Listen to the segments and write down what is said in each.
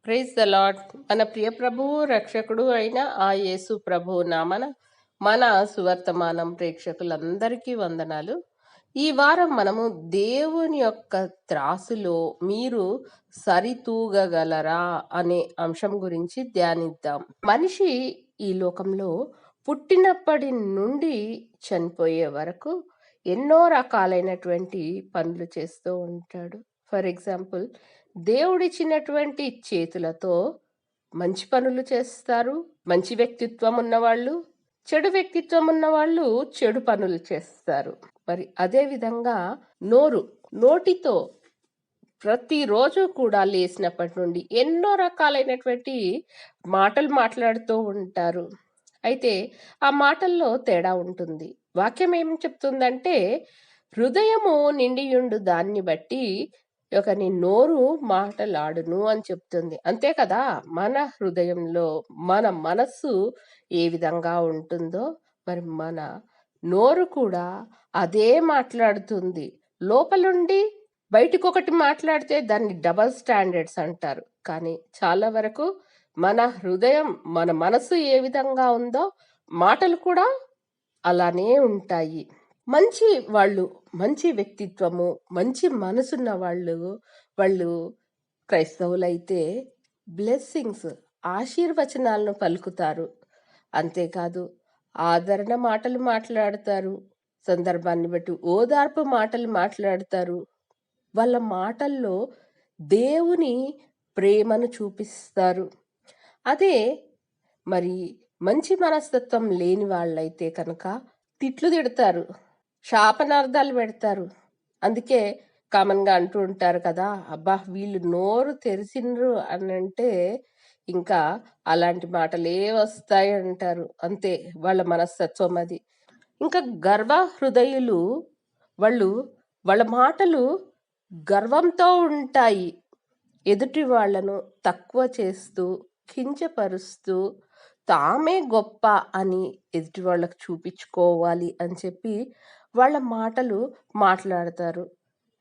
Praise the lord. మన ప్రియ ప్రభువు రక్షకుడు అయిన ఆ యేసు ప్రభువు నామన మన సువర్తమానం ప్రేక్షకులందరికీ వందనాలు. ఈ వారం మనము దేవుని యొక్క త్రాసులో మీరు సరితూగగలరా అనే అంశం గురించి ధ్యానిద్దాం. మనిషి ఈ లోకంలో పుట్టినప్పటి నుండి చనిపోయే వరకు ఎన్నో రకాలైనటువంటి పనులు చేస్తూ ఉంటాడు. ఫర్ ఎగ్జాంపుల్, దేవుడిచ్చినటువంటి చేతులతో మంచి పనులు చేస్తారు. మంచి వ్యక్తిత్వం ఉన్నవాళ్ళు, చెడు వ్యక్తిత్వం ఉన్నవాళ్ళు చెడు పనులు చేస్తారు. మరి అదే విధంగా నోటితో ప్రతిరోజు కూడా లేచినప్పటి నుండి ఎన్నో రకాలైనటువంటి మాటలు మాట్లాడుతూ ఉంటారు. అయితే ఆ మాటల్లో తేడా ఉంటుంది. వాక్యం ఏం చెప్తుందంటే, హృదయము నిండియుండు దాన్ని బట్టి నీ నోరు మాటలాడును అని చెప్తుంది. అంతే కదా, మన హృదయంలో మన మనస్సు ఏ విధంగా ఉంటుందో మరి మన నోరు కూడా అదే మాట్లాడుతుంది. లోపలుండి బయటికొకటి మాట్లాడితే దాన్ని డబల్ స్టాండర్డ్స్ అంటారు. కానీ చాలా వరకు మన హృదయం, మన మనసు ఏ విధంగా ఉందో మాటలు కూడా అలానే ఉంటాయి. మంచి వాళ్ళు, మంచి వ్యక్తిత్వము, మంచి మనసున్న వాళ్ళు క్రైస్తవులైతే బ్లెస్సింగ్స్, ఆశీర్వచనాలను పలుకుతారు. అంతేకాదు, ఆదరణ మాటలు మాట్లాడతారు. సందర్భాన్ని బట్టి ఓదార్పు మాటలు మాట్లాడతారు. వాళ్ళ మాటల్లో దేవుని ప్రేమను చూపిస్తారు. అదే మరి మంచి మనస్తత్వం లేని వాళ్ళైతే కనుక తిట్లు తిడతారు, శాపనార్థాలు పెడతారు. అందుకే కామన్గా అంటూ ఉంటారు కదా, అబ్బా వీళ్ళు నోరు తెరిసిండ్రు అని అంటే ఇంకా అలాంటి మాటలే వస్తాయి అంటారు. అంతే వాళ్ళ మనస్తత్వం అది. ఇంకా గర్వ హృదయులు వాళ్ళు, వాళ్ళ మాటలు గర్వంతో ఉంటాయి. ఎదుటి వాళ్లను తక్కువ చేస్తూ, కించపరుస్తూ, తామే గొప్ప అని ఎదుటి వాళ్ళకు చూపించుకోవాలి అని చెప్పి వాళ్ళ మాటలు మాట్లాడతారు.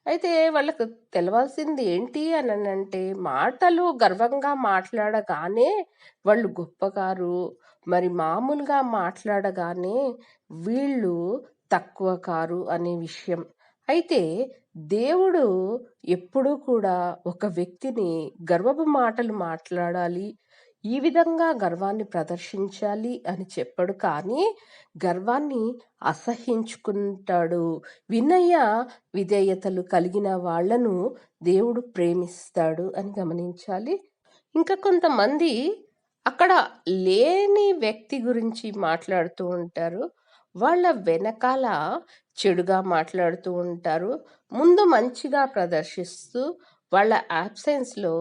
అయితే వాళ్ళకు తెలవాల్సింది ఏంటి అని అంటే, మాటలు గర్వంగా మాట్లాడగానే వాళ్ళు గొప్పగారు, మరి మామూలుగా మాట్లాడగానే వీళ్ళు తక్కువ కారు అనే విషయం. అయితే దేవుడు ఎప్పుడూ కూడా ఒక వ్యక్తిని గర్వపు మాటలు మాట్లాడాలి, ఈ విధంగా గర్వాన్ని ప్రదర్శించాలి అని చెప్పడు. కానీ గర్వాన్ని అసహించుకుంటాడు. వినయ విధేయతలు కలిగిన వాళ్లను దేవుడు ప్రేమిస్తాడు అని గమనించాలి. ఇంకా కొంతమంది అక్కడ లేని వ్యక్తి గురించి మాట్లాడుతూ ఉంటారు. వాళ్ళ వెనకాల చెడుగా మాట్లాడుతూ ఉంటారు. ముందు మంచిగా ప్రదర్శిస్తూ వాళ్ళ యాబ్సెన్స్లో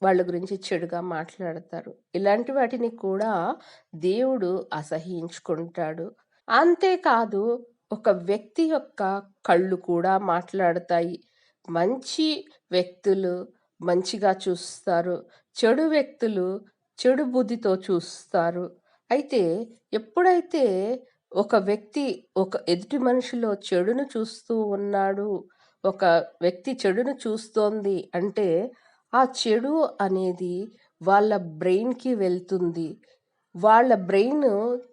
వాళ్ళ గురించి చెడుగా మాట్లాడతారు. ఇలాంటి వాటిని కూడా దేవుడు అసహించుకుంటాడు. అంతేకాదు, ఒక వ్యక్తి యొక్క కళ్ళు కూడా మాట్లాడతాయి. మంచి వ్యక్తులు మంచిగా చూస్తారు, చెడు వ్యక్తులు చెడు బుద్ధితో చూస్తారు. అయితే ఎప్పుడైతే ఒక వ్యక్తి ఒక ఎదుటి మనిషిలో చెడును చూస్తూ ఉన్నాడు, ఒక వ్యక్తి చెడును చూస్తోంది అంటే ఆ చెడు అనేది వాళ్ళ బ్రెయిన్కి వెళ్తుంది. వాళ్ళ బ్రెయిన్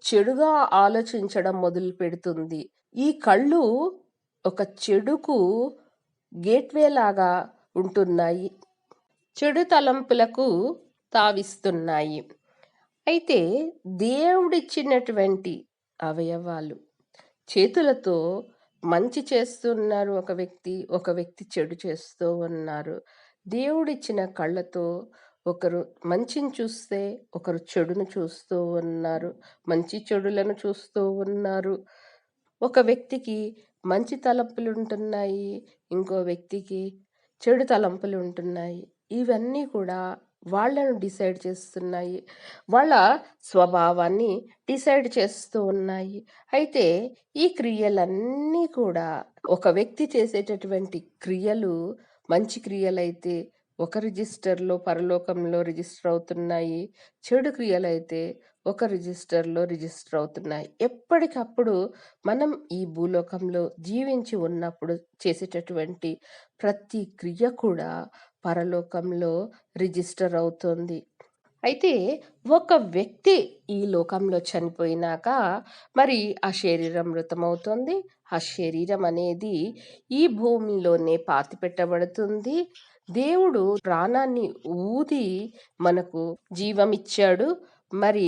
చెడుగా ఆలోచించడం మొదలు పెడుతుంది. ఈ కళ్ళు ఒక చెడుకు గేట్వే లాగా ఉంటున్నాయి, చెడు తలంపులకు తావిస్తున్నాయి. అయితే దేవుడిచ్చినటువంటి అవయవాలు, చేతులతో మంచి చేస్తున్నారు ఒక వ్యక్తి చెడు చేస్తూ ఉన్నారు. దేవుడిచ్చిన కళ్ళతో ఒకరు మంచిని చూస్తే ఒకరు చెడును చూస్తూ ఉన్నారు, మంచి చెడులను చూస్తూ ఉన్నారు. ఒక వ్యక్తికి మంచి తలంపులు ఉంటున్నాయి, ఇంకో వ్యక్తికి చెడు తలంపులు ఉంటున్నాయి. ఇవన్నీ కూడా వాళ్ళను డిసైడ్ చేస్తున్నాయి, వాళ్ళ స్వభావాన్ని డిసైడ్ చేస్తూ ఉన్నాయి. అయితే ఈ క్రియలన్నీ కూడా, ఒక వ్యక్తి చేసేటటువంటి క్రియలు మంచి క్రియలైతే ఒక రిజిస్టర్లో పరలోకంలో రిజిస్టర్ అవుతున్నాయి, చెడు క్రియలైతే ఒక రిజిస్టర్లో రిజిస్టర్ అవుతున్నాయి. ఎప్పటికప్పుడు మనం ఈ భూలోకంలో జీవించి ఉన్నప్పుడు చేసేటటువంటి ప్రతి క్రియ కూడా పరలోకంలో రిజిస్టర్ అవుతుంది. అయితే ఒక వ్యక్తి ఈ లోకంలో చనిపోయినాక మరి ఆ శరీరం మృతమవుతుంది. ఆ శరీరం అనేది ఈ భూమిలోనే పాతిపెట్టబడుతుంది. దేవుడు ప్రాణాన్ని ఊది మనకు జీవమిచ్చాడు. మరి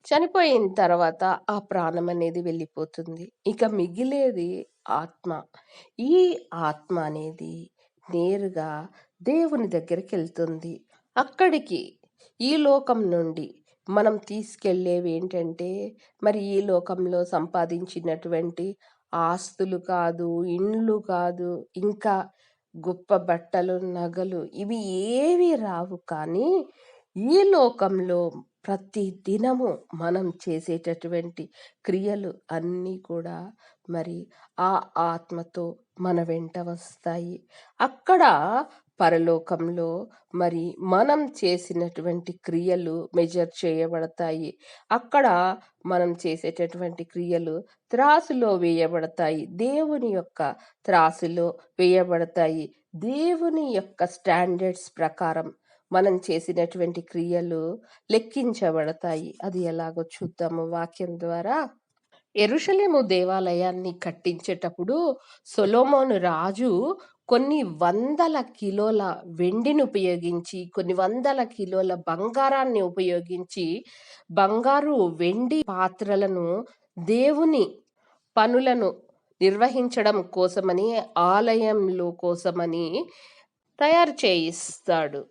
చనిపోయిన తర్వాత ఆ ప్రాణం అనేది వెళ్ళిపోతుంది. ఇక మిగిలేది ఆత్మ. ఈ ఆత్మ అనేది నేరుగా దేవుని దగ్గరికెళ్తుంది. అక్కడికి ఈ లోకం నుండి మనం తీసుకెళ్ళేవేంటంటే, మరి ఈ లోకంలో సంపాదించినటువంటి ఆస్తులు కాదు, ఇండ్లు కాదు, ఇంకా గొప్ప బట్టలు, నగలు ఇవి ఏవి రావు. కానీ ఈ లోకంలో ప్రతి దినము మనం చేసేటటువంటి క్రియలు అన్నీ కూడా మరి ఆ ఆత్మతో మన వెంట వస్తాయి. అక్కడ పరలోకంలో మరి మనం చేసినటువంటి క్రియలు మెజర్ చేయబడతాయి. అక్కడ మనం చేసేటటువంటి క్రియలు త్రాసులో వేయబడతాయి. దేవుని యొక్క త్రాసులో వేయబడతాయి. దేవుని యొక్క స్టాండర్డ్స్ ప్రకారం మనం చేసినటువంటి క్రియలు లెక్కించబడతాయి. అది ఎలాగో చూద్దాము వాక్యం ద్వారా. యెరూషలేము దేవాలయాన్ని కట్టించేటప్పుడు సొలొమోను రాజు కొన్ని వందల కిలోల వెండిని ఉపయోగించి, కొన్ని వందల కిలోల బంగారాన్ని ఉపయోగించి, బంగారు, వెండి పాత్రలను దేవుని పనులను నిర్వహించడం కోసమని, ఆలయంలో కోసమని తయారు చేయిస్తాడు.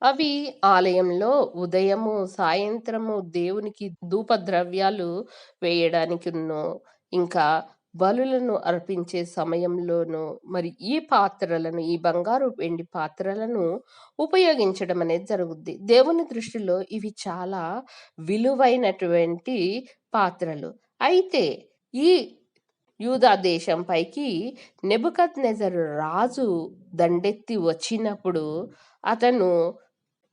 అవి ఆలయంలో ఉదయము, సాయంత్రము దేవునికి ధూపద్రవ్యాలు వేయడానికిను, ఇంకా బలులను అర్పించే సమయంలోనూ మరి ఈ పాత్రలను, ఈ బంగారు, వెండి పాత్రలను ఉపయోగించడం అనేది జరుగుద్ది. దేవుని దృష్టిలో ఇవి చాలా విలువైనటువంటి పాత్రలు. అయితే ఈ యూదా దేశం పైకి నెబుకద్నెజరు రాజు దండెత్తి వచ్చినప్పుడు అతను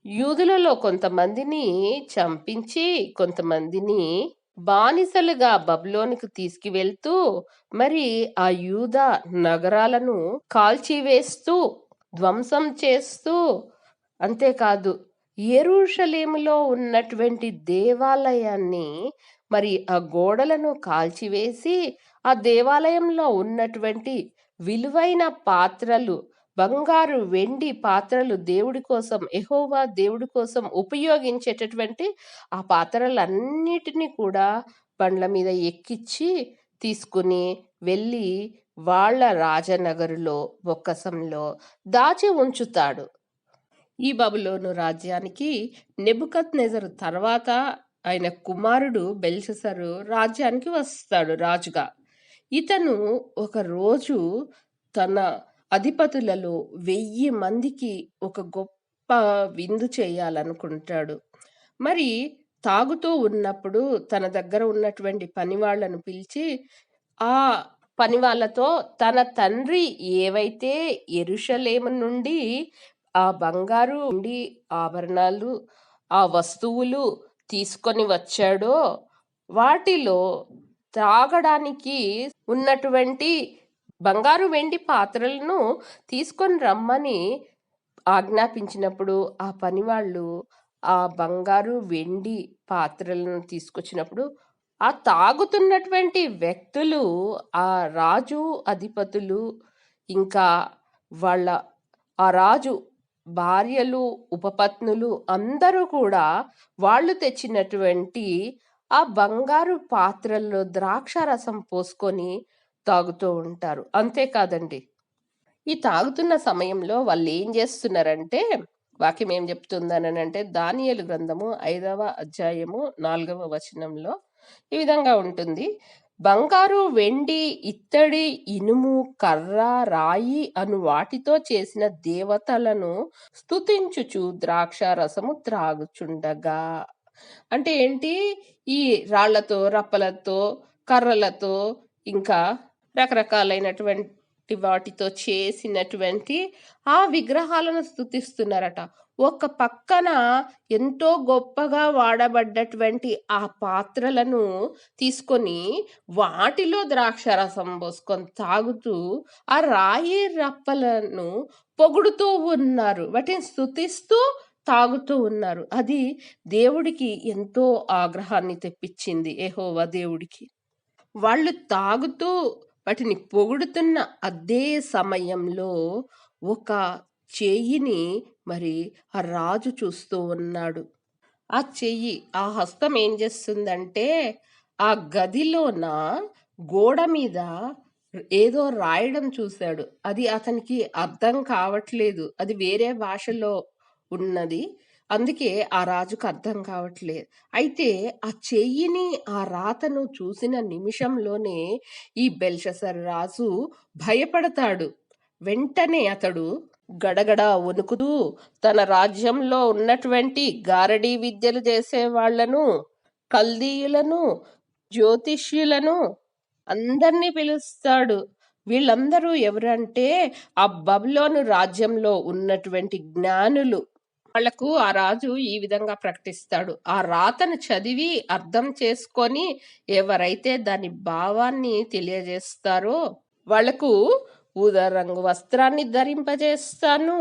యూదులలో కొంతమందిని చంపించి, కొంతమందిని బానిసలుగా బబులోనుకు తీసుకువెళ్తూ, మరి ఆ యూదా నగరాలను కాల్చివేస్తూ, ధ్వంసం చేస్తూ, అంతేకాదు యెరూషలేములో ఉన్నటువంటి దేవాలయాన్ని మరి ఆ గోడలను కాల్చివేసి, ఆ దేవాలయంలో ఉన్నటువంటి విలువైన పాత్రలు, బంగారు, వెండి పాత్రలు దేవుడి కోసం, యెహోవా దేవుడి కోసం ఉపయోగించేటటువంటి ఆ పాత్రలన్నిటిని కూడా బండ్ల మీద ఎక్కిచ్చి తీసుకుని వెళ్ళి వాళ్ళ రాజనగరులో, బొక్కసంలో దాచి ఉంచుతాడు. ఈ బబులోను రాజ్యానికి నెబుకద్నెజరు తర్వాత ఆయన కుమారుడు బెల్షస్సరు రాజ్యానికి వస్తాడు రాజుగా. ఇతను ఒక రోజు తన అధిపతులలో 1000 మందికి ఒక గొప్ప విందు చేయాలనుకుంటాడు. మరి తాగుతూ ఉన్నప్పుడు తన దగ్గర ఉన్నటువంటి పనివాళ్లను పిలిచి, ఆ పనివాళ్ళతో తన తండ్రి ఏవైతే యెరూషలేము నుండి ఆ బంగారు, వెండి ఆభరణాలు, ఆ వస్తువులు తీసుకొని వచ్చాడో వాటిలో త్రాగడానికి ఉన్నటువంటి బంగారు, వెండి పాత్రలను తీసుకొని రమ్మని ఆజ్ఞాపించినప్పుడు ఆ పనివాళ్ళు ఆ బంగారు, వెండి పాత్రలను తీసుకొచ్చినప్పుడు ఆ తాగుతున్నటువంటి వ్యక్తులు, ఆ రాజు అధిపతులు, ఇంకా వాళ్ళ ఆ రాజు భార్యలు, ఉపపత్నులు అందరూ కూడా వాళ్ళు తెచ్చినటువంటి ఆ బంగారు పాత్రల్లో ద్రాక్ష రసం పోసుకొని తాగుతూ ఉంటారు. అంతేకాదండి, ఈ తాగుతున్న సమయంలో వాళ్ళేం జేస్తున్నారంటే, వాక్యం ఏం చెప్తుందనంటే, దానియేలు గ్రంథము 5వ అధ్యాయము 4వ వచనంలో ఈ విధంగా ఉంటుంది. బంగారు, వెండి, ఇత్తడి, ఇనుము, కర్ర, రాయి అను వాటితో చేసిన దేవతలను స్తుతించుచు ద్రాక్ష రసము త్రాగుచుండగా. అంటే ఏంటి? ఈ రాళ్లతో, రప్పలతో, కర్రలతో, ఇంకా రకరకాలైనటువంటి వాటితో చేసినటువంటి ఆ విగ్రహాలను స్తుతిస్తున్నారట. ఒక పక్కన ఎంతో గొప్పగా వాడబడ్డటువంటి ఆ పాత్రలను తీసుకొని వాటిలో ద్రాక్షారసం పోసుకొని తాగుతూ ఆ రాయి రప్పలను పొగుడుతూ ఉన్నారు. వాటిని స్తుతిస్తూ తాగుతూ ఉన్నారు. అది దేవుడికి ఎంతో ఆగ్రహాన్ని తెప్పించింది, యెహోవా దేవుడికి. వాళ్ళు తాగుతూ వాటిని పొగుడుతున్న అదే సమయంలో ఒక చెయ్యిని మరి ఆ రాజు చూస్తూ ఉన్నాడు. ఆ చెయ్యి, ఆ హస్తం ఏం చేస్తుందంటే ఆ గదిలోన గోడ మీద ఏదో రాయడం చూశాడు. అది అతనికి అర్థం కావట్లేదు. అది వేరే భాషలో ఉన్నది. అందుకే ఆ రాజుకు అర్థం కావట్లేదు. అయితే ఆ చెయ్యిని, ఆ రాతను చూసిన నిమిషంలోనే ఈ బెల్షస్సర్ రాజు భయపడతాడు. వెంటనే అతడు గడగడ వణుకుతూ తన రాజ్యంలో ఉన్నటువంటి గారడీ విద్యలు చేసే వాళ్ళను, కల్దీయులను, జ్యోతిష్యులను అందరినీ పిలుస్తాడు. వీళ్ళందరూ ఎవరంటే ఆ బబులోను రాజ్యంలో ఉన్నటువంటి జ్ఞానులు. వాళ్లకు ఆ రాజు ఈ విధంగా ప్రకటిస్తాడు. ఆ రాతను చదివి అర్థం చేసుకొని ఎవరైతే దాని భావాన్ని తెలియజేస్తారో వాళ్లకు ఊదా రంగు వస్త్రాన్ని ధరింపజేస్తాను.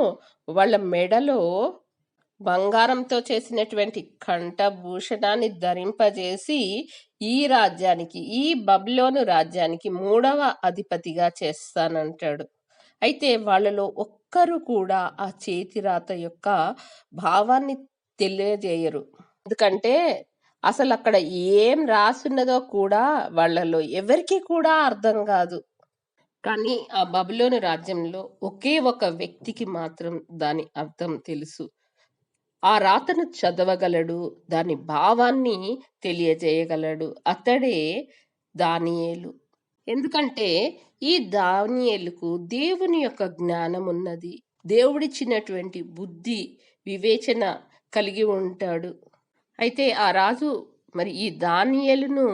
వాళ్ళ మెడలో బంగారంతో చేసినటువంటి కంఠభూషణాన్ని ధరింపజేసి ఈ రాజ్యానికి, ఈ బబులోను రాజ్యానికి 3వ అధిపతిగా చేస్తానంటాడు. అయితే వాళ్ళలో ఒక్కరు కూడా ఆ చేతిరాత యొక్క భావాన్ని తెలియజేయరు. ఎందుకంటే అసలు అక్కడ ఏం రాసున్నదో కూడా వాళ్ళలో ఎవరికి కూడా అర్థం కాదు. కానీ ఆ బబులోను రాజ్యంలో ఒకే ఒక వ్యక్తికి మాత్రం దాని అర్థం తెలుసు. ఆ రాతను చదవగలడు, దాని భావాన్ని తెలియజేయగలడు. అతడే దానియేలు. ఎందుకంటే ఈ దానియేలుకు దేవుని యొక్క జ్ఞానం ఉన్నది. దేవుడిచ్చినటువంటి బుద్ధి, వివేచన కలిగి ఉంటాడు. అయితే ఆ రాజు మరి ఈ దానియేలును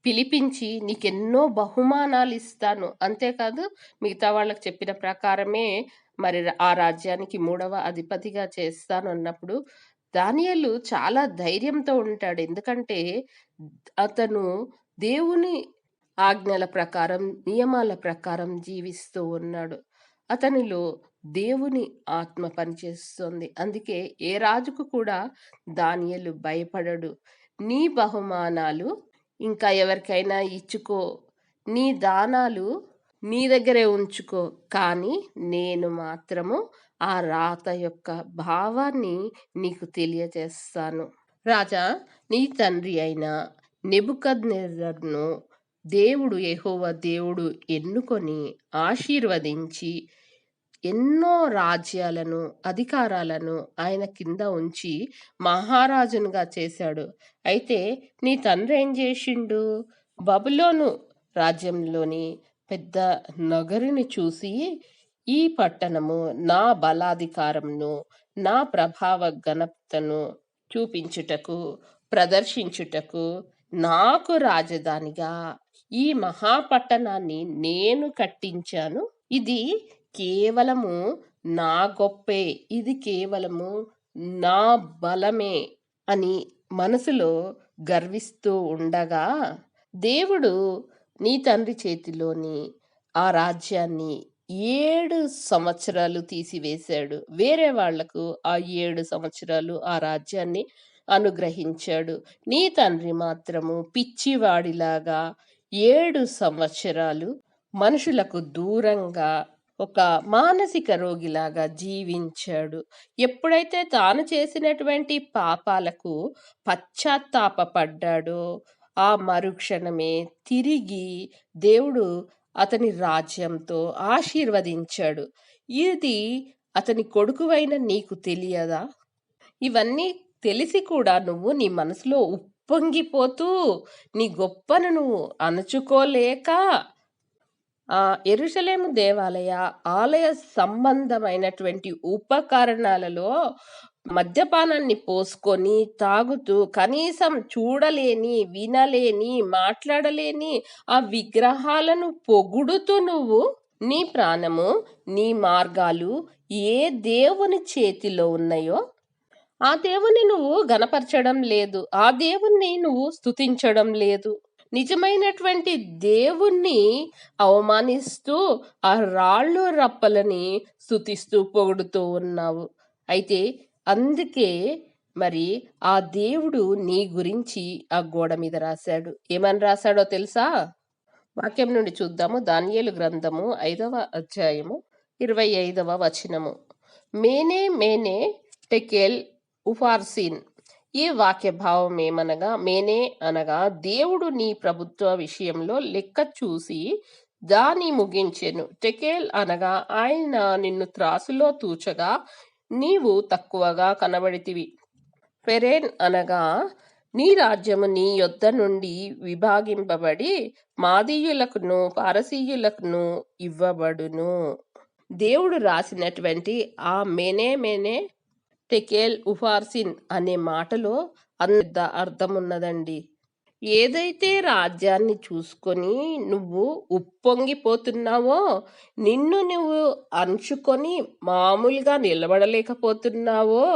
పిలిపించి నీకెన్నో బహుమానాలు ఇస్తాను, అంతేకాదు మిగతా వాళ్ళకి చెప్పిన ప్రకారమే మరి ఆ రాజ్యానికి 3వ అధిపతిగా చేస్తాను అన్నప్పుడు దానియేలు చాలా ధైర్యంతో ఉంటాడు. ఎందుకంటే అతను దేవుని ఆజ్ఞల ప్రకారం, నియమాల ప్రకారం జీవిస్తూ ఉన్నాడు. అతనిలో దేవుని ఆత్మ పనిచేస్తుంది. అందుకే ఏ రాజుకు కూడా దానియేలు భయపడడు. నీ బహుమానాలు ఇంకా ఎవరికైనా ఇచ్చుకో, నీ దానాలు నీ దగ్గరే ఉంచుకో, కానీ నేను మాత్రము ఆ రాత యొక్క భావాన్ని నీకు తెలియజేస్తాను. రాజా, నీ తండ్రి అయిన నెబుకద్నెజరును దేవుడు, యెహోవా దేవుడు ఎన్నుకొని ఆశీర్వదించి ఎన్నో రాజ్యాలను, అధికారాలను ఆయన కింద ఉంచి మహారాజునుగా చేశాడు. అయితే నీ తండ్రి ఏం చేసిండు? బబులోను రాజ్యంలోని పెద్ద నగరుని చూసి ఈ పట్టణము నా బలాధికారమును, నా ప్రభావ ఘనతను చూపించుటకు, ప్రదర్శించుటకు నాకు రాజధానిగా ఈ మహాపట్టణాన్ని నేను కట్టించాను. ఇది కేవలము నా గొప్పే, ఇది కేవలము నా బలమే అని మనసులో గర్విస్తూ ఉండగా దేవుడు నీ తండ్రి చేతిలోని ఆ రాజ్యాన్ని 7 సంవత్సరాలు తీసివేశాడు. వేరే వాళ్లకు ఆ 7 సంవత్సరాలు ఆ రాజ్యాన్ని అనుగ్రహించాడు. నీ తండ్రి మాత్రము పిచ్చివాడిలాగా 7 సంవత్సరాలు మనుషులకు దూరంగా ఒక మానసిక రోగిలాగా జీవించాడు. ఎప్పుడైతే తాను చేసినటువంటి పాపాలకు పశ్చాత్తాపపడ్డాడో ఆ మరుక్షణమే తిరిగి దేవుడు అతని రాజ్యంతో ఆశీర్వదించాడు. ఇది అతని కొడుకువైన నీకు తెలియదా? ఇవన్నీ తెలిసి కూడా నువ్వు నీ మనసులో ఉప్పొంగిపోతూ నీ గొప్పను నువ్వు అణచుకోలేక యెరూషలేము దేవాలయ ఆలయ సంబంధమైనటువంటి ఉపకరణాలలో మద్యపానాన్ని పోసుకొని తాగుతూ కనీసం చూడలేని, వినలేని, మాట్లాడలేని ఆ విగ్రహాలను పొగుడుతూ నువ్వు నీ ప్రాణము, నీ మార్గాలు ఏ దేవుని చేతిలో ఉన్నాయో ఆ దేవుణ్ణి నువ్వు గనపరచడం లేదు. ఆ దేవుణ్ణి నువ్వు స్తుతించడం లేదు. నిజమైనటువంటి దేవుణ్ణి అవమానిస్తూ, ఆ రాళ్ళు రప్పలని స్తుతిస్తూ, పొగుడుతూ ఉన్నావు. అయితే అందుకే మరి ఆ దేవుడు నీ గురించి ఆ గోడ మీద రాశాడు. ఏమని రాశాడో తెలుసా? వాక్యం నుండి చూద్దాము. దానియేలు గ్రంథము 5వ అధ్యాయము 25వ వచనము. మేనే మేనే టెకెల్ ఉఫార్సిన్. ఈ వాక్య భావం ఏమనగా, మేనే అనగా దేవుడు నీ ప్రభుత్వ విషయంలో లెక్క చూసి దాని ముగించెను. టెకేల్ అనగా ఆయన నిన్ను త్రాసులో తూచగా నీవు తక్కువగా కనబడితివి. ఫెరేన్ అనగా నీ రాజ్యము నీ యొద్ద నుండి విభాగింపబడి మాదీయులకును పారసీయులకును ఇవ్వబడును. దేవుడు రాసినటువంటి ఆ మేనే మేనే టెకేల్ ఉఫార్సిన్ అనే మాటలో అంత అర్థం ఉన్నదండి. ఏదైతే రాజ్యాన్ని చూసుకొని నువ్వు ఉప్పొంగిపోతున్నావో, నిన్ను నువ్వు అంచుకొని మామూలుగా నిలబడలేకపోతున్నావో,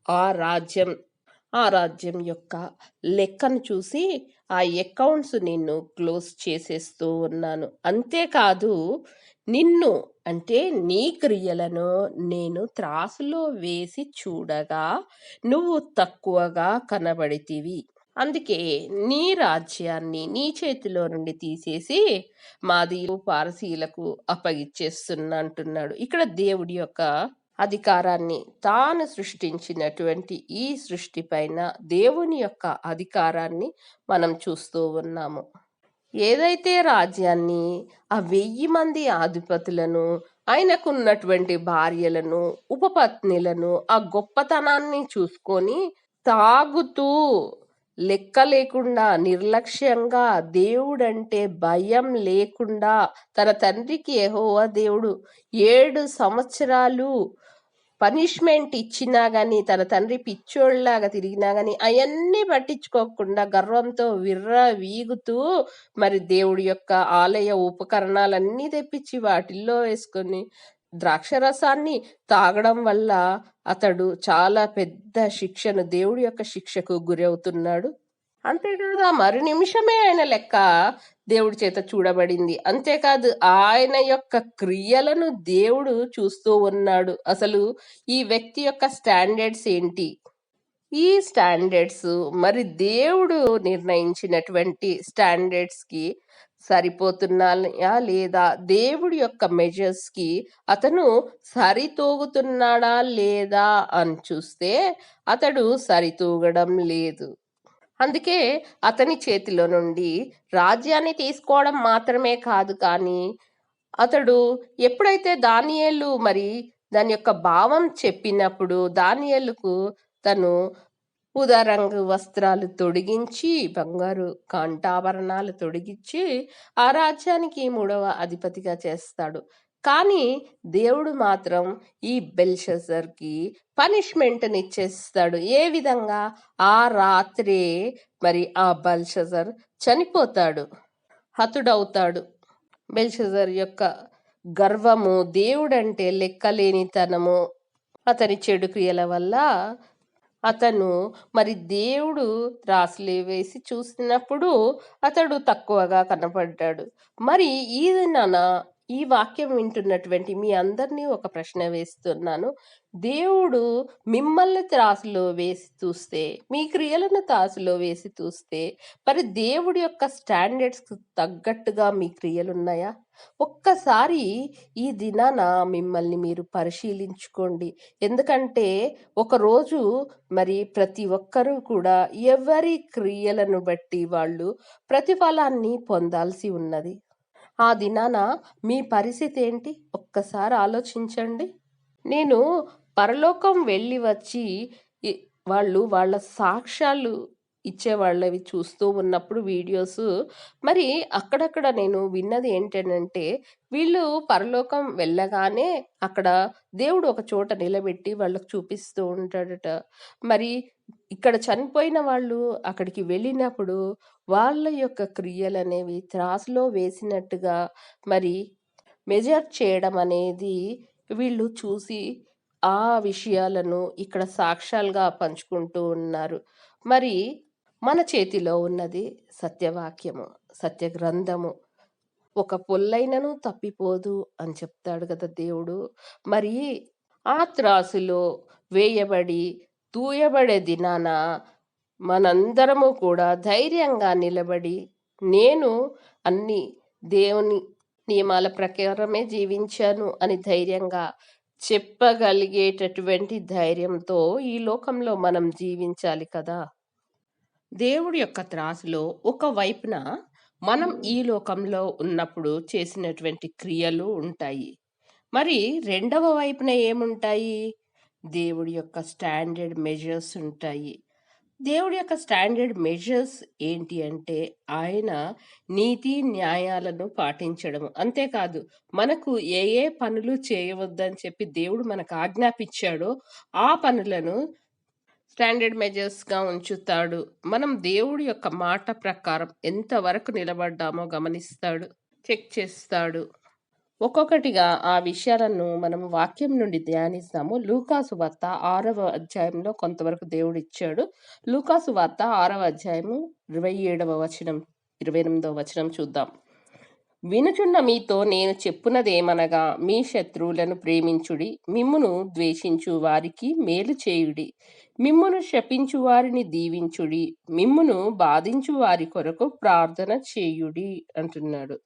ఆ రాజ్యం యొక్క లెక్కను చూసి ఆ అకౌంట్స్ నిన్ను క్లోజ్ చేసేస్తూ ఉన్నాను. అంతేకాదు, నిన్ను అంటే నీ క్రియలను నేను త్రాసులో వేసి చూడగా నువ్వు తక్కువగా కనబడితివి. అందుకే నీ రాజ్యాన్ని నీ చేతిలో నుండి తీసేసి మాదీయులు పారసీలకు అప్పగిచ్చేస్తున్నా అంటున్నాడు. ఇక్కడ దేవుడి యొక్క అధికారాన్ని, తాను సృష్టించినటువంటి ఈ సృష్టి పైన దేవుని యొక్క అధికారాన్ని మనం చూస్తూ ఉన్నాము. ఏదైతే రాజ్యాన్ని, ఆ 1000 మంది అధిపతులను, ఆయనకున్నటువంటి భార్యలను, ఉపపత్నులను, ఆ గొప్పతనాన్ని చూసుకొని తాగుతూ, లెక్క లేకుండా, నిర్లక్ష్యంగా, దేవుడంటే భయం లేకుండా, తన తండ్రికి యెహోవా దేవుడు 7 సంవత్సరాలు పనిష్మెంట్ ఇచ్చినా గాని, తన తండ్రి పిచ్చోళ్ళలాగా తిరిగినా గాని అవన్నీ పట్టించుకోకుండా గర్వంతో వీగుతూ మరి దేవుడి యొక్క ఆలయ ఉపకరణాలన్నీ తెప్పించి వాటిల్లో వేసుకొని ద్రాక్షరసాన్ని తాగడం వల్ల అతడు చాలా పెద్ద శిక్షను, దేవుడి యొక్క శిక్షకు గురవుతున్నాడు. అంతేకాదు, ఆ మరు నిమిషమే ఆయన లెక్క దేవుడి చేత చూడబడింది. అంతేకాదు, ఆయన యొక్క క్రియలను దేవుడు చూస్తూ ఉన్నాడు. అసలు ఈ వ్యక్తి యొక్క స్టాండర్డ్స్ ఏంటి? ఈ స్టాండర్డ్స్ మరి దేవుడు నిర్ణయించినటువంటి స్టాండర్డ్స్ కి సరిపోతున్నాయా లేదా, దేవుడి యొక్క మెజర్స్ కి అతను సరితూగుతున్నాడా లేదా అని చూస్తే అతడు సరితూగడం లేదు. అందుకే అతని చేతిలో నుండి రాజ్యాన్ని తీసుకోవడం మాత్రమే కాదు, కానీ అతడు ఎప్పుడైతే దానియేలు మరి దాని యొక్క భావం చెప్పినప్పుడు దానియేలుకు తను ఊదా రంగు వస్త్రాలు తొడిగించి, బంగారు కంఠాభరణాలు తొడిగించి ఆ రాజ్యానికి 3వ అధిపతిగా చేస్తాడు. కానీ దేవుడు మాత్రం ఈ బెల్షజర్కి పనిష్మెంట్ని ఇచ్చేస్తాడు. ఏ విధంగా? ఆ రాత్రే మరి ఆ బెల్షజర్ చనిపోతాడు, హతుడవుతాడు. బెల్షజర్ యొక్క గర్వము, దేవుడంటే లెక్కలేనితనము, అతని చెడు క్రియల వల్ల అతను మరి దేవుడు త్రాసులు వేసి చూసినప్పుడు అతడు తక్కువగా కనపడ్డాడు. మరి ఈ దినాన ఈ వాక్యం వింటున్నటువంటి మీ అందరినీ ఒక ప్రశ్న వేస్తున్నాను. దేవుడు మిమ్మల్ని త్రాసులో వేసి చూస్తే, మీ క్రియలను త్రాసులో వేసి చూస్తే, మరి దేవుడి యొక్క స్టాండర్డ్స్ తగ్గట్టుగా మీ క్రియలున్నాయా? ఒక్కసారి ఈ దినాన మిమ్మల్ని మీరు పరిశీలించుకోండి. ఎందుకంటే ఒకరోజు మరి ప్రతి ఒక్కరూ కూడా ఎవరి క్రియలను బట్టి వాళ్ళు ప్రతిఫలాన్ని పొందాల్సి ఉన్నది. ఆ దినాన మీ పరిస్థితి ఏంటి? ఒక్కసారి ఆలోచించండి. నేను పరలోకం వెళ్ళి వచ్చి వాళ్ళు వాళ్ళ సాక్ష్యాలు ఇచ్చేవాళ్ళవి చూస్తూ ఉన్నప్పుడు వీడియోస్, మరి అక్కడక్కడ నేను విన్నది ఏంటంటే, వీళ్ళు పరలోకం వెళ్ళగానే అక్కడ దేవుడు ఒక చోట నిలబెట్టి వాళ్ళకు చూపిస్తూ ఉంటాడట. మరి ఇక్కడ చనిపోయిన వాళ్ళు అక్కడికి వెళ్ళినప్పుడు వాళ్ళ యొక్క క్రియలనేవి త్రాసులో వేసినట్టుగా మరి మెజర్ చేయడం అనేది వీళ్ళు చూసి ఆ విషయాలను ఇక్కడ సాక్ష్యాలుగా పంచుకుంటూ ఉన్నారు. మరి మన చేతిలో ఉన్నది సత్యవాక్యము, సత్యగ్రంథము. ఒక పొల్లైనను తప్పిపోదు అని చెప్తాడు కదా దేవుడు. మరి ఆ త్రాసులో వేయబడి తూయబడే దినాన మనందరము కూడా ధైర్యంగా నిలబడి, నేను అన్ని దేవుని నియమాల ప్రకారమే జీవించాను అని ధైర్యంగా చెప్పగలిగేటటువంటి ధైర్యంతో ఈ లోకంలో మనం జీవించాలి కదా! దేవుడి యొక్క త్రాసులో ఒక వైపున మనం ఈ లోకంలో ఉన్నప్పుడు చేసినటువంటి క్రియలు ఉంటాయి. మరి రెండవ వైపున ఏముంటాయి? దేవుడి యొక్క స్టాండర్డ్ మెజర్స్ ఉంటాయి. దేవుడి యొక్క స్టాండర్డ్ మెజర్స్ ఏంటి అంటే, ఆయన నీతి న్యాయాలను పాటించడం. అంతేకాదు, మనకు ఏ ఏ పనులు చేయవద్దని చెప్పి దేవుడు మనకు ఆజ్ఞాపించాడో ఆ పనులను స్టాండర్డ్ మెజర్స్‌గా ఉంచుతాడు. మనం దేవుడి యొక్క మాట ప్రకారం ఎంతవరకు నిలబడ్డామో గమనిస్తాడు, చెక్ చేస్తాడు. ఒక్కొక్కటిగా ఆ విషయాలను మనం వాక్యం నుండి ధ్యానిస్తాము. లూకాసు వార్త 6వ అధ్యాయంలో కొంతవరకు దేవుడిచ్చాడు. లూకాసు వార్త 6వ అధ్యాయము 27వ వచనం, 28వ వచనం చూద్దాం. వినుచున్న మీతో నేను చెప్పునదేమనగా, మీ శత్రువులను ప్రేమించుడి, మిమ్మును ద్వేషించు వారికి మేలు చేయుడి, మిమ్మును శపించు వారిని దీవించుడి, మిమ్మును బాధించు వారి కొరకు ప్రార్థన చేయుడి అంటున్నాడు.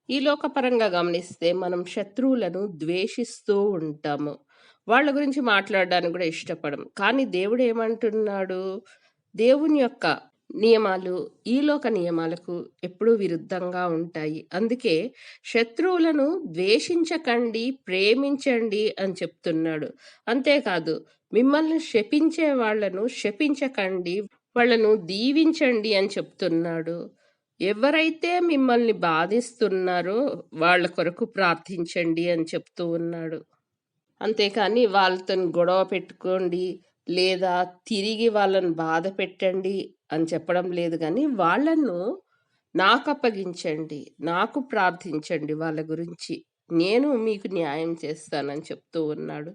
ఈ లోకపరంగా గమనిస్తే మనం శత్రువులను ద్వేషిస్తూ ఉంటాము. వాళ్ళ గురించి మాట్లాడడానికి కూడా ఇష్టపడం. కానీ దేవుడు ఏమంటున్నాడు? దేవుని యొక్క నియమాలు ఈ లోక నియమాలకు ఎప్పుడూ విరుద్ధంగా ఉంటాయి. అందుకే శత్రువులను ద్వేషించకండి, ప్రేమించండి అని చెప్తున్నాడు. అంతేకాదు, మిమ్మల్ని శపించే వాళ్ళను శపించకండి, వాళ్ళను దీవించండి అని చెప్తున్నాడు. ఎవరైతే మిమ్మల్ని బాధిస్తున్నారో వాళ్ళ కొరకు ప్రార్థించండి అని చెప్తూ ఉన్నాడు. అంతేకాని వాళ్ళతోని గొడవ పెట్టుకోండి లేదా తిరిగి వాళ్ళని బాధ పెట్టండి అని చెప్పడం లేదు. కానీ వాళ్ళను నాకు అప్పగించండి, నాకు ప్రార్థించండి వాళ్ళ గురించి, నేను మీకు న్యాయం చేస్తానని చెప్తూ ఉన్నాడు.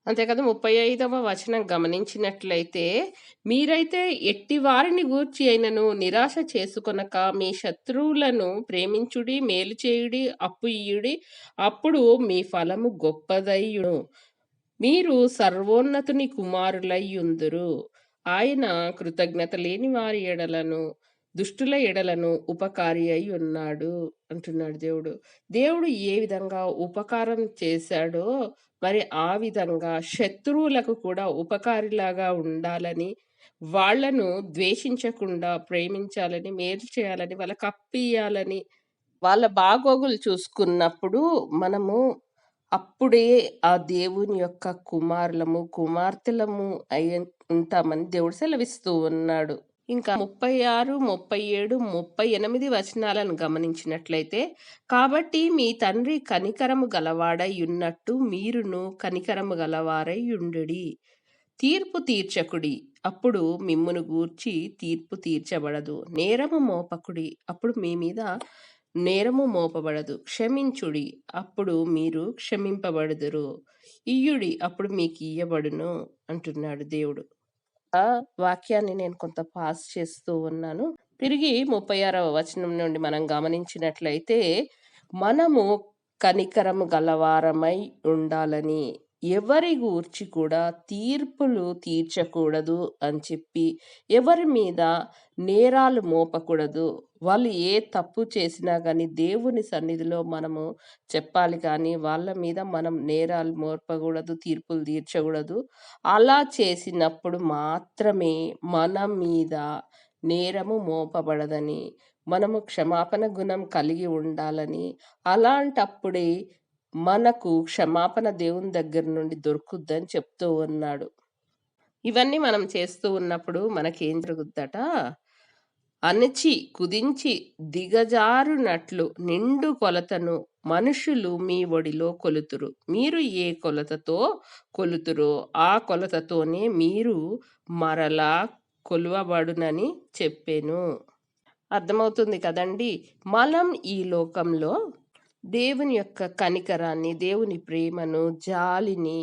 అంతేకాదు 35వ వచనం గమనించినట్లయితే, మీరైతే ఎట్టి వారిని గూర్చి అయినను నిరాశ చేసుకొనక మీ శత్రువులను ప్రేమించుడి, మేలు చేయుడి, అప్పు ఇయ్యుడి, అప్పుడు మీ ఫలము గొప్పదయ్యును, మీరు సర్వోన్నతుని కుమారులయ్యుందురు. ఆయన కృతజ్ఞత లేని వారి ఎడలను దుష్టుల ఎడలను ఉపకారి అయి ఉన్నాడు అంటున్నాడు దేవుడు. దేవుడు ఏ విధంగా ఉపకారం చేశాడో మరి ఆ విధంగా శత్రువులకు కూడా ఉపకారిలాగా ఉండాలని, వాళ్ళను ద్వేషించకుండా ప్రేమించాలని, మేలు చేయాలని, వాళ్ళకి అప్పియ్యాలని, వాళ్ళ బాగోగులు చూసుకున్నప్పుడు మనము అప్పుడే ఆ దేవుని యొక్క కుమారులము, కుమార్తెలము అయి ఉంటామని దేవుడు సెలవిస్తూ ఉన్నాడు. ఇంకా 36, 37, 38 వచనాలను గమనించినట్లయితే, కాబట్టి మీ తండ్రి కనికరము గలవాడై ఉన్నట్టు మీరును కనికరము గలవారై యుండుడి. తీర్పు తీర్చకుడి, అప్పుడు మిమ్మును గూర్చి తీర్పు తీర్చబడదు. నేరము మోపకుడి, అప్పుడు మీ మీద నేరము మోపబడదు. క్షమించుడి, అప్పుడు మీరు క్షమింపబడుదురు. ఇయ్యుడి, అప్పుడు మీకు ఇయ్యబడును అంటున్నాడు దేవుడు. ఆ వాక్యాన్ని నేను కొంత పాస్ చేస్తూ ఉన్నాను. తిరిగి 36వ వచనం నుండి మనం గమనించినట్లయితే, మనము కనికరము గలవారమై ఉండాలని, ఎవరి గూర్చి కూడా తీర్పులు తీర్చకూడదు అని చెప్పి, ఎవరి మీద నేరాలు మోపకూడదు. వాళ్ళు ఏ తప్పు చేసినా కానీ దేవుని సన్నిధిలో మనము చెప్పాలి, కానీ వాళ్ళ మీద మనం నేరాలు మోపకూడదు, తీర్పులు తీర్చకూడదు. అలా చేసినప్పుడు మాత్రమే మన మీద నేరము మోపబడదని, మనము క్షమాపణ గుణం కలిగి ఉండాలని, అలాంటప్పుడే మనకు క్షమాపణ దేవుని దగ్గర నుండి దొరుకుద్దని చెప్తూ ఉన్నాడు. ఇవన్నీ మనం చేస్తూ ఉన్నప్పుడు మనకేం జరుగుద్దట? అణచి కుదించి దిగజారునట్లు నిండు కొలతను మనుషులు మీ ఒడిలో కొలుతురు. మీరు ఏ కొలతతో కొలుతురో ఆ కొలతతోనే మీరు మరలా కొలువబడునని చెప్పెను. అర్థమవుతుంది కదండి. మనం ఈ లోకంలో దేవుని యొక్క కనికరాన్ని, దేవుని ప్రేమను, జాలిని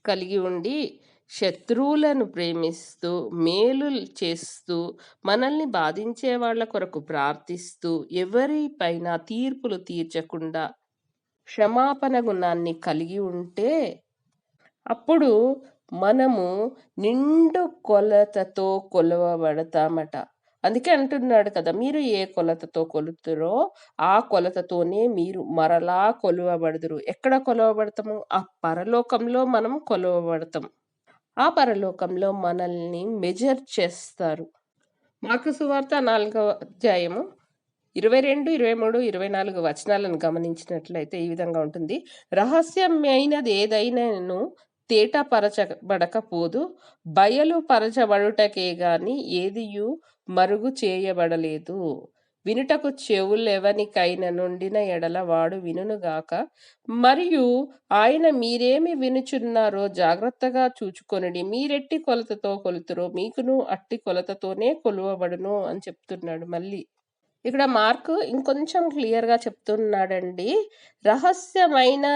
కలిగి ఉండి శత్రువులను ప్రేమిస్తూ, మేలు చేస్తూ, మనల్ని బాధించే వాళ్ళ కొరకు ప్రార్థిస్తూ, ఎవరిపైన తీర్పులు తీర్చకుండా క్షమాపణ గుణాన్ని కలిగి ఉంటే అప్పుడు మనము నిండు కొలతతో కొలవబడతామట. అందుకే అంటున్నాడు కదా, మీరు ఏ కొలతతో కొలుతురో ఆ కొలతతోనే మీరు మరలా కొలువబడుదురు. ఎక్కడ కొలవబడతాము? ఆ పరలోకంలో మనం కొలవబడతాం. ఆ పరలోకంలో మనల్ని మెజర్ చేస్తారు. మార్కు సువార్త 4వ అధ్యాయము 22, 23, 24 వచనాలను గమనించినట్లయితే ఈ విధంగా ఉంటుంది. రహస్యమైనది ఏదైనాను తేటపరచబడకపోదు, బయలుపరచబడుటకే గాని ఏదియు మరుగు చేయబడలేదు. వినుటకు చెవులెవనికైన నుండిన ఎడల వాడు వినుగాక. మరియు ఆయన మీరేమి వినుచున్నారో జాగ్రత్తగా చూచుకొనుడి. మీరెట్టి కొలతతో కొలుతురో మీకును అట్టి కొలతతోనే కొలువబడును అని చెప్తున్నాడు. మళ్ళీ ఇక్కడ మార్కు ఇంకొంచెం క్లియర్గా చెప్తున్నాడండి. రహస్యమైన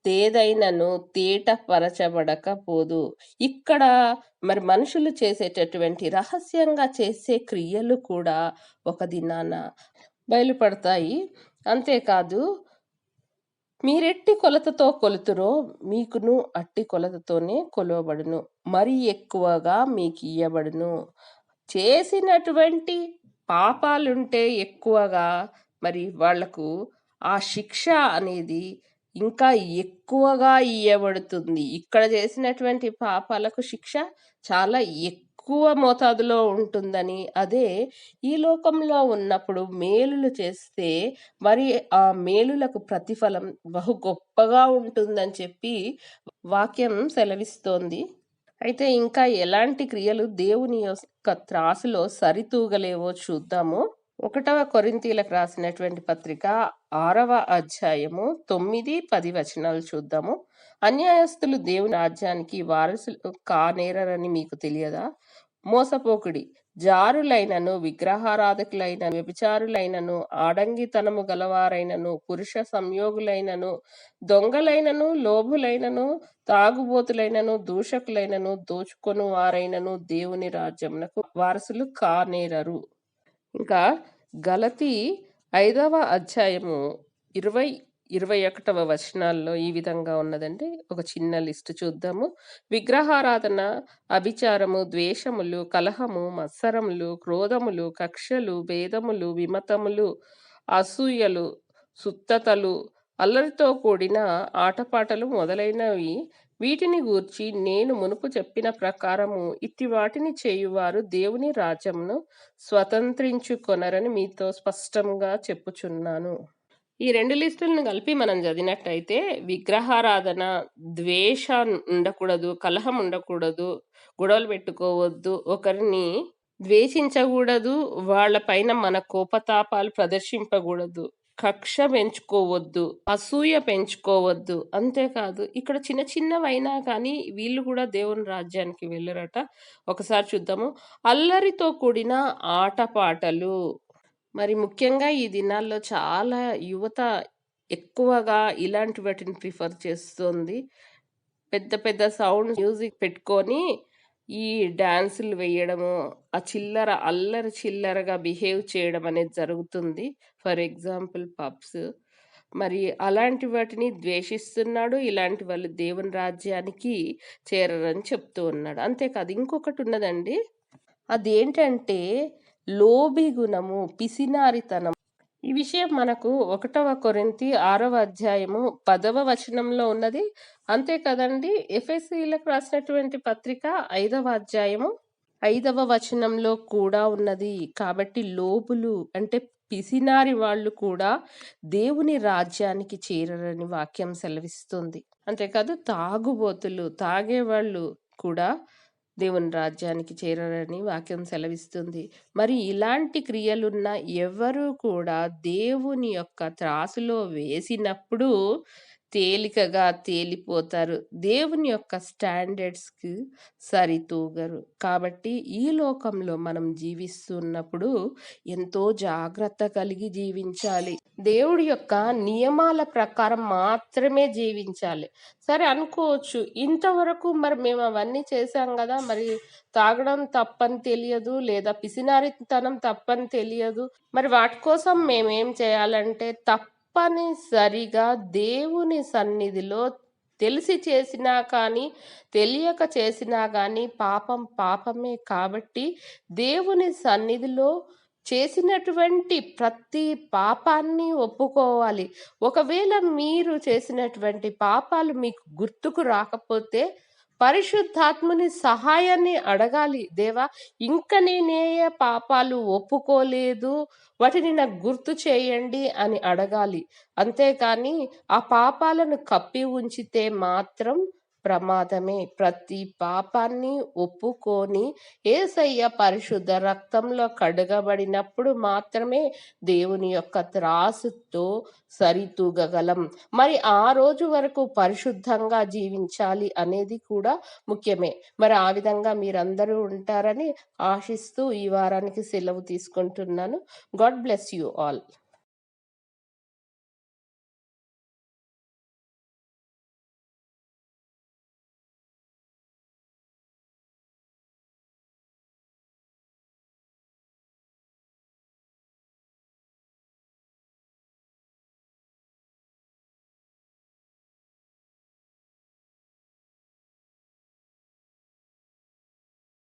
ఏదైనాను తేటపరచబడకపోదు. ఇక్కడ మరి మనుషులు చేసేటటువంటి రహస్యంగా చేసే క్రియలు కూడా ఒక దినాన బయలుపడతాయి. అంతేకాదు, మీరెట్టి కొలతతో కొలుతురో మీకును అట్టి కొలతతోనే కొలవబడును, మరి ఎక్కువగా మీకు ఇయ్యబడును. చేసినటువంటి పాపాలుంటే ఎక్కువగా మరి వాళ్లకు ఆ శిక్ష అనేది ఇంకా ఎక్కువగా ఇయ్యబడుతుంది. ఇక్కడ చేసినటువంటి పాపాలకు శిక్ష చాలా ఎక్కువ మోతాదులో ఉంటుందని, అదే ఈ లోకంలో ఉన్నప్పుడు మేలులు చేస్తే మరి ఆ మేలులకు ప్రతిఫలం బహు గొప్పగా ఉంటుందని చెప్పి వాక్యం సెలవిస్తోంది. అయితే ఇంకా ఎలాంటి క్రియలు దేవుని యొక్క త్రాసులో సరితూగలేవో చూద్దాము. 1వ కొరింథీలకు రాసినటువంటి పత్రిక 6వ అధ్యాయము 9, 10 వచనాలు చూద్దాము. అన్యాయస్తులు దేవుని రాజ్యానికి వారసులు కానేరని మీకు తెలియదా? మోసపోకుడి. జారులైనను, విగ్రహారాధకులైనను, వ్యభిచారులైనను, ఆడంగితనము గలవారైనను, పురుష సంయోగులైనను, దొంగలైనను, లోభులైనను, తాగుబోతులైనను, దూషకులైనను, దోచుకొను వారైనను దేవుని రాజ్యమునకు వారసులు కానేరరు. ఇంకా గలతీ 5వ అధ్యాయము 20, 21వ వచనాల్లో ఈ విధంగా ఉన్నదండి. ఒక చిన్న లిస్ట్ చూద్దాము. విగ్రహారాధన, అభిచారము, ద్వేషములు, కలహము, మత్సరములు, క్రోధములు, కక్షలు, భేదములు, విమతములు, అసూయలు, సుత్తతలు, అల్లరితో కూడిన ఆటపాటలు మొదలైనవి, వీటిని గూర్చి నేను మునుపు చెప్పిన ప్రకారము ఇట్టి వాటిని చేయువారు దేవుని రాజ్యమును స్వతంత్రించుకొనరని మీతో స్పష్టంగా చెప్పుచున్నాను. ఈ 2 లిస్టులను కలిపి మనం చదివినట్టయితే విగ్రహారాధన, ద్వేషం ఉండకూడదు, కలహం ఉండకూడదు, గొడవలు పెట్టుకోవద్దు, ఒకరిని ద్వేషించకూడదు, వాళ్ళ పైన మన కోపతాపాలు ప్రదర్శింపకూడదు, కక్ష పెంచుకోవద్దు, అసూయ పెంచుకోవద్దు. అంతేకాదు, ఇక్కడ చిన్న చిన్నవైనా కానీ వీళ్ళు కూడా దేవుని రాజ్యానికి వెళ్ళరట. ఒకసారి చూద్దాము. అల్లరితో కూడిన ఆటపాటలు. మరి ముఖ్యంగా ఈ దినాల్లో చాలా యువత ఎక్కువగా ఇలాంటి వాటిని ప్రిఫర్ చేస్తుంది. పెద్ద పెద్ద సౌండ్ మ్యూజిక్ పెట్టుకొని ఈ డాన్సులు వేయడము, ఆ అల్లరి చిల్లరగా బిహేవ్ చేయడం అనేది జరుగుతుంది. For example pubs. మరి అలాంటి వాటిని ద్వేషిస్తున్నాడు. ఇలాంటి వాళ్ళు దేవుని రాజ్యానికి చేరరని చెప్తూ ఉన్నాడు. అంతేకాదు, ఇంకొకటి ఉన్నదండి. అదేంటంటే లోభి గుణము, పిసినారితనం. ఈ విషయం మనకు 1వ కొరింథీ 6వ అధ్యాయము 10వ వచనంలో ఉన్నది. అంతే కదండి, ఎఫెసీయులకు రాసినటువంటి పత్రిక 5వ అధ్యాయము 5వ వచనంలో కూడా ఉన్నది. కాబట్టి లోబులు అంటే పిసినారి వాళ్ళు కూడా దేవుని రాజ్యానికి చేరరని వాక్యం సెలవిస్తుంది. అంతేకాదు, తాగుబోతులు, తాగేవాళ్ళు కూడా దేవుని రాజ్యానికి చేరరని వాక్యం సెలవిస్తుంది. మరి ఇలాంటి క్రియలున్న ఎవరు కూడా దేవుని యొక్క త్రాసులో వేసినప్పుడు తేలికగా తేలిపోతారు. దేవుని యొక్క స్టాండర్డ్స్‌కి సరితూగరు. కాబట్టి ఈ లోకంలో మనం జీవిస్తున్నప్పుడు ఎంతో జాగ్రత్త కలిగి జీవించాలి. దేవుడి యొక్క నియమాల ప్రకారం మాత్రమే జీవించాలి. సరే అనుకోవచ్చు, ఇంతవరకు మరి మేము అవన్నీ చేశాం గదా! మరి తాగడం తప్పని తెలియదు, లేదా పిసినారితనం తప్పని తెలియదు. మరి వాటి కోసం మేమేం చేయాలంటే తప్పనిసరిగా దేవుని సన్నిధిలో తెలిసి చేసినా కానీ, తెలియక చేసినా గానీ పాపం పాపమే కాబట్టి దేవుని సన్నిధిలో చేసినటువంటి ప్రతి పాపాన్ని ఒప్పుకోవాలి. ఒకవేళ మీరు చేసినటువంటి పాపాలు మీకు గుర్తుకు రాకపోతే పరిశుద్ధాత్ముని సహాయాన్ని అడగాలి. దేవా, ఇంక నేనే పాపాలు ఒప్పుకోలేదు, వాటిని నాకు గుర్తు చేయండి అని అడగాలి. అంతేకాని ఆ పాపాలను కప్పి ఉంచితే మాత్రం ప్రమాదమే. ప్రతి పాపాన్ని ఒప్పుకొని యేసయ్య పరిశుద్ధ రక్తంలో కడగబడినప్పుడు మాత్రమే దేవుని యొక్క త్రాసుతో సరితూగగలం. మరి ఆ రోజు వరకు పరిశుద్ధంగా జీవించాలి అనేది కూడా ముఖ్యమే. మరి ఆ విధంగా మీరందరూ ఉంటారని ఆశిస్తూ ఈ వారానికి సెలవు తీసుకుంటున్నాను. God bless you all.